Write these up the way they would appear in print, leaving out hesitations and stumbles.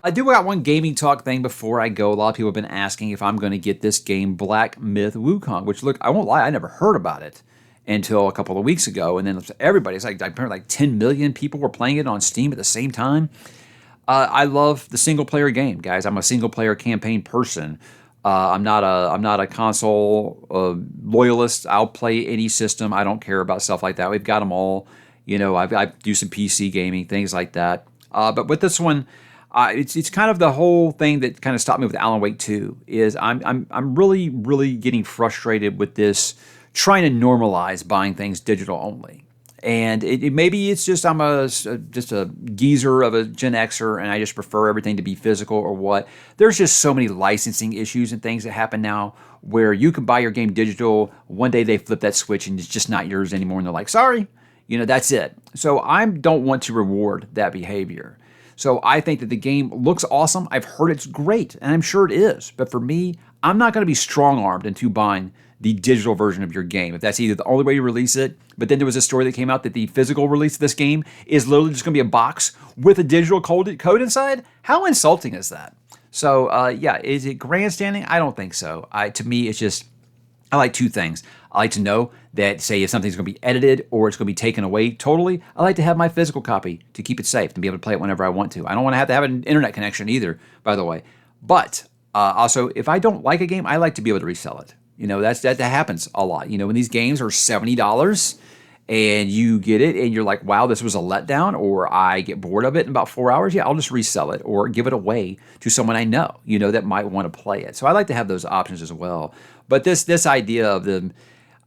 I do got one gaming talk thing before I go. A lot of people have been asking if I'm going to get this game, Black Myth Wukong, which, look, I won't lie, I never heard about it until a couple of weeks ago. And then everybody's like, apparently like 10 million people were playing it on Steam at the same time. I love the single player game, guys. I'm a single player campaign person. I'm not a console loyalist. I'll play any system. I don't care about stuff like that. We've got them all. I do some PC gaming, things like that. But with this one, it's kind of the whole thing that kind of stopped me with Alan Wake 2 is I'm really really getting frustrated with this trying to normalize buying things digital only. And maybe it's just I'm just a geezer of a Gen Xer, and I just prefer everything to be physical or what. There's just so many licensing issues and things that happen now where you can buy your game digital. One day they flip that switch and it's just not yours anymore, and they're like, sorry, that's it. So I don't want to reward that behavior. So I think that the game looks awesome. I've heard it's great, and I'm sure it is. But for me, I'm not going to be strong-armed into buying the digital version of your game, if that's either the only way you release it. But then there was a story that came out that the physical release of this game is literally just going to be a box with a digital code inside. How insulting is that? So yeah, is it grandstanding? I don't think so. To me, it's just, I like two things. I like to know that, say, if something's going to be edited or it's going to be taken away totally, I like to have my physical copy to keep it safe and be able to play it whenever I want to. I don't want to have an internet connection either, by the way. But also, if I don't like a game, I like to be able to resell it. That happens a lot. When these games are $70 and you get it and you're like, wow, this was a letdown, or I get bored of it in about 4 hours, yeah, I'll just resell it or give it away to someone I know, that might want to play it. So I like to have those options as well. But this idea of them,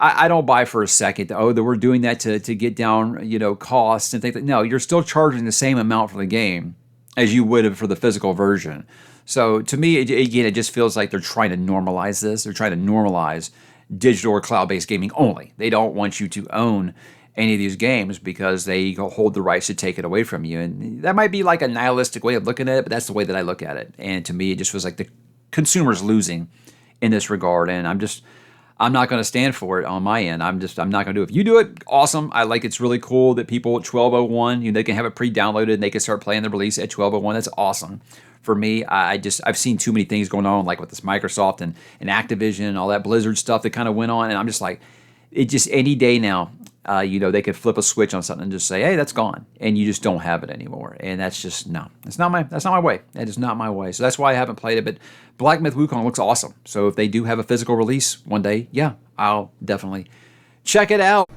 I don't buy for a second, that we're doing that to get down, costs and things. No, you're still charging the same amount for the game as you would have for the physical version. So to me, again, it just feels like they're trying to normalize this. They're trying to normalize digital or cloud-based gaming only. They don't want you to own any of these games because they hold the rights to take it away from you. And that might be like a nihilistic way of looking at it, but that's the way that I look at it. And to me, it just feels like the consumer's losing in this regard. And I'm not going to stand for it on my end. I'm not going to do it. If you do it, awesome. I like it's really cool that people at 12:01, they can have it pre-downloaded and they can start playing the release at 12:01. That's awesome. For me, I've seen too many things going on, like with this Microsoft and Activision and all that Blizzard stuff that kind of went on, and I'm just like, it just any day now, they could flip a switch on something and just say, hey, that's gone, and you just don't have it anymore, and that's just no, that's not my way. That is not my way. So that's why I haven't played it. But Black Myth Wukong looks awesome. So if they do have a physical release one day, yeah, I'll definitely check it out.